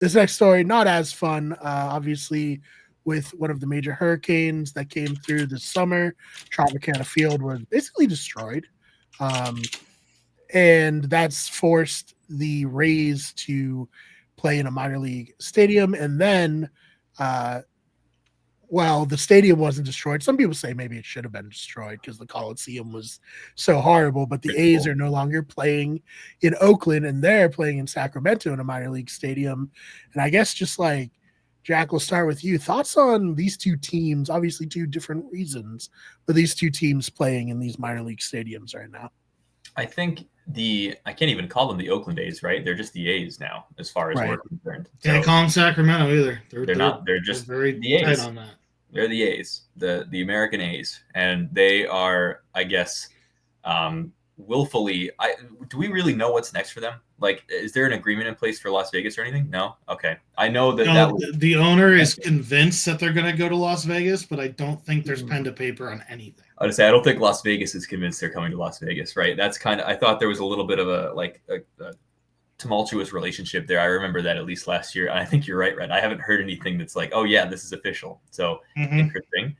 This next story, not as fun, obviously, with one of the major hurricanes that came through this summer. Tropicana Field was basically destroyed. Um, and that's forced the Rays to play in a minor league stadium. And then, uh, well, the stadium wasn't destroyed. Some people say maybe it should have been destroyed because the Coliseum was so horrible. But the Pretty A's cool. are no longer playing in Oakland, and they're playing in Sacramento in a minor league stadium. And I guess just like Jack, we'll start with you. Thoughts on these two teams? Obviously, two different reasons, but these two teams playing in these minor league stadiums right now. I think I can't even call them the Oakland A's, right? They're just the A's now, as far as we're Right. concerned. Can't So call them Sacramento either. they're not. They're They're just very the tight A's. on that. They're the A's, the American A's, and they are, I guess, willfully. Do we really know what's next for them? Like, is there an agreement in place for Las Vegas or anything? No. Okay, I know that that was. The owner is convinced that they're going to go to Las Vegas, but I don't think there's pen to paper on anything. I would say I don't think Las Vegas is convinced they're coming to Las Vegas, right? That's kind of. I thought there was a little bit of a tumultuous relationship there. I remember that at least last year. And I think you're right, Rhett. I haven't heard anything that's like, oh yeah, this is official. So interesting.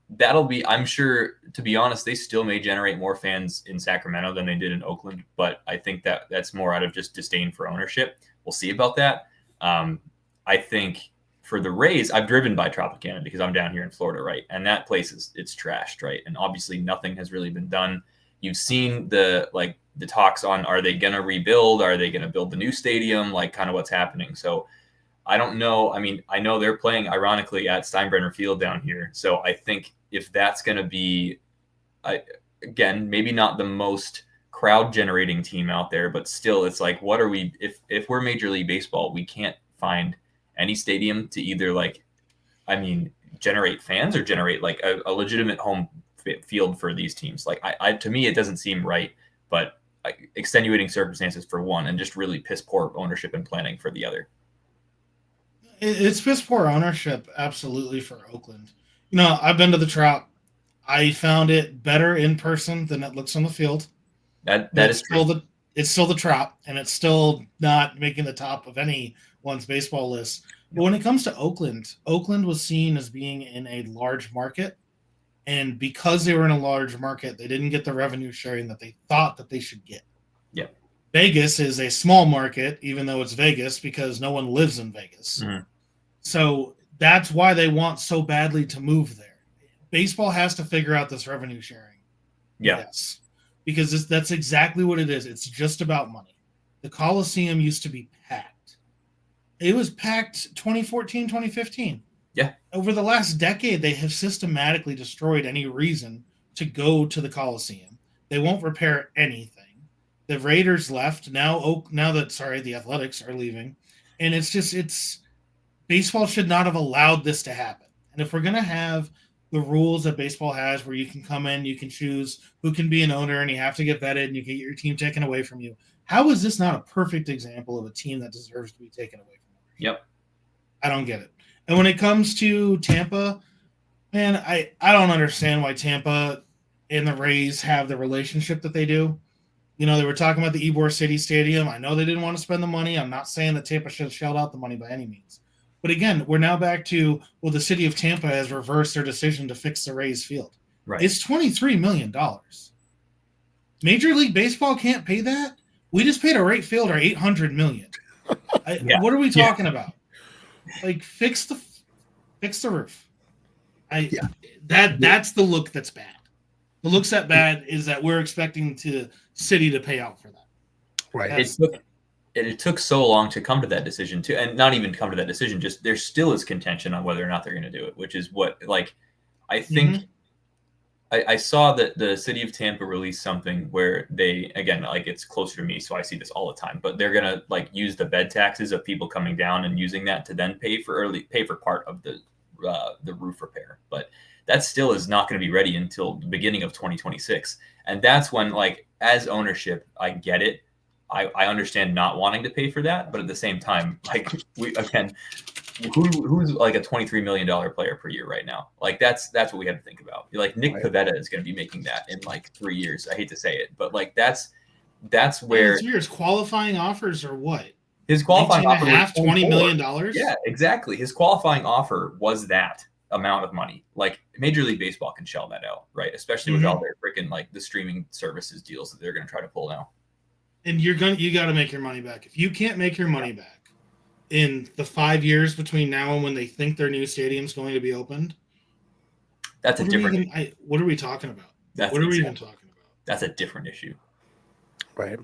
That'll be, I'm sure, to be honest, they still may generate more fans in Sacramento than they did in Oakland, but I think that that's more out of just disdain for ownership. We'll see about that. I think for the Rays, I've driven by Tropicana because I'm down here in Florida, right? And that place it's trashed, right? And obviously nothing has really been done. You've seen the talks on, are they going to rebuild? Are they going to build the new stadium? Like kind of what's happening. So I don't know. I mean, I know they're playing ironically at Steinbrenner Field down here. So I think if that's going to be, again, maybe not the most crowd generating team out there, but still it's like, what are we, if we're Major League Baseball, we can't find any stadium to either generate fans or generate like a legitimate home field for these teams. Like to me, it doesn't seem right, but extenuating circumstances for one, and just really piss poor ownership and planning for the other. It's piss poor ownership, absolutely, for Oakland. I've been to the Trop. I found it better in person than it looks on the field. That is still true. It's still the Trop, and it's still not making the top of anyone's baseball list. But when it comes to Oakland was seen as being in a large market, and because they were in a large market, they didn't get the revenue sharing that they thought that they should get. Yeah. Vegas is a small market, even though it's Vegas, because no one lives in Vegas. Mm-hmm. So that's why they want so badly to move there. Baseball has to figure out this revenue sharing. Yeah. Yes. Because that's exactly what it is. It's just about money. The Coliseum used to be packed. It was packed 2014, 2015. Yeah. Over the last decade, they have systematically destroyed any reason to go to the Coliseum. They won't repair anything. The Raiders left. Now the Athletics are leaving. And it's baseball should not have allowed this to happen. And if we're going to have the rules that baseball has where you can come in, you can choose who can be an owner, and you have to get vetted, and you can get your team taken away from you. How is this not a perfect example of a team that deserves to be taken away from ownership? Yep. I don't get it. And when it comes to Tampa, man, I don't understand why Tampa and the Rays have the relationship that they do. They were talking about the Ybor City Stadium. I know they didn't want to spend the money. I'm not saying that Tampa should have shelled out the money by any means. But again, we're now back to, the city of Tampa has reversed their decision to fix the Rays field. Right. It's $23 million. Major League Baseball can't pay that? We just paid a right fielder $800 million. What are we talking about? Like, fix the roof. That's the look that's bad. The looks that bad is that we're expecting the city to pay out for that. Right. It took so long to come to that decision too, and not even come to that decision. Just there still is contention on whether or not they're going to do it, which is what I think. I saw that the city of Tampa released something where they, again, it's closer to me, so I see this all the time, but they're going to use the bed taxes of people coming down and using that to then pay for part of the roof repair. But that still is not going to be ready until the beginning of 2026. And that's when, as ownership, I get it. I understand not wanting to pay for that, but at the same time, who's a $23 million player per year right now? That's what we have to think about. Nick Pivetta is going to be making that in 3 years. I hate to say it, but that's where it's weird. Qualifying offers or what? His qualifying 19 offer and a half, was $20 million. Yeah, exactly. His qualifying offer was that amount of money. Like Major League Baseball can shell that out, right? Especially with all their freaking like the streaming services deals that they're going to try to pull now. And you got to make your money back. If you can't make your money back in the 5 years between now and when they think their new stadium's going to be opened, that's a different. What are we talking about? What are we even talking about? That's a different issue. Right.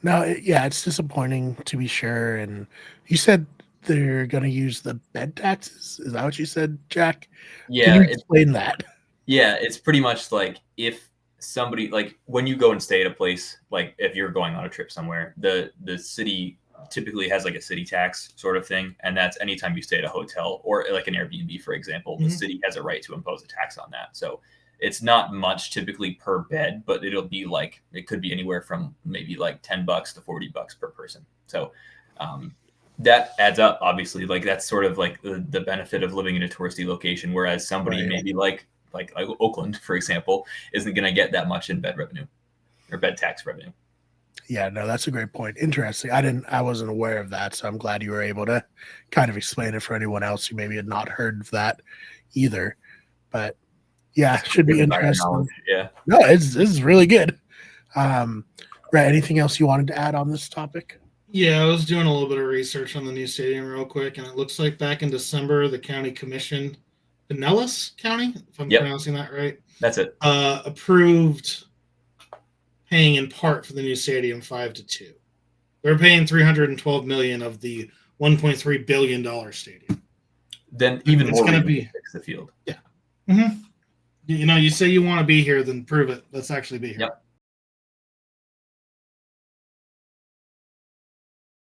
No, it's disappointing to be sure. And you said they're going to use the bed taxes. Is that what you said, Jack? Yeah. Can you explain that? Yeah, it's pretty much like if somebody, like when you go and stay at a place, like if you're going on a trip somewhere, the city typically has like a city tax sort of thing. And that's anytime you stay at a hotel or like an Airbnb, for example, the city has a right to impose a tax on that. So it's not much typically per bed, but it'll be like, it could be anywhere from maybe like $10 to $40 per person. So that adds up, obviously. Like that's sort of like the benefit of living in a touristy location, whereas somebody maybe like Oakland, for example, isn't going to get that much in bed revenue or bed tax revenue. Yeah, no, that's a great point. Interesting. I wasn't aware of that, so I'm glad you were able to kind of explain it for anyone else who maybe had not heard of that either. But yeah, should be interesting. Yeah. No, this is really good. Right, anything else you wanted to add on this topic? Yeah, I was doing a little bit of research on the new stadium real quick, and it looks like back in December, the county commission, Pinellas County, if I'm pronouncing that right. That's it. Approved paying in part for the new stadium 5-2. They're paying $312 million of the $1.3 billion stadium. Then even it's more going to be fix the field. Yeah. Mm-hmm. You say you want to be here, then prove it. Let's actually be here. Yep.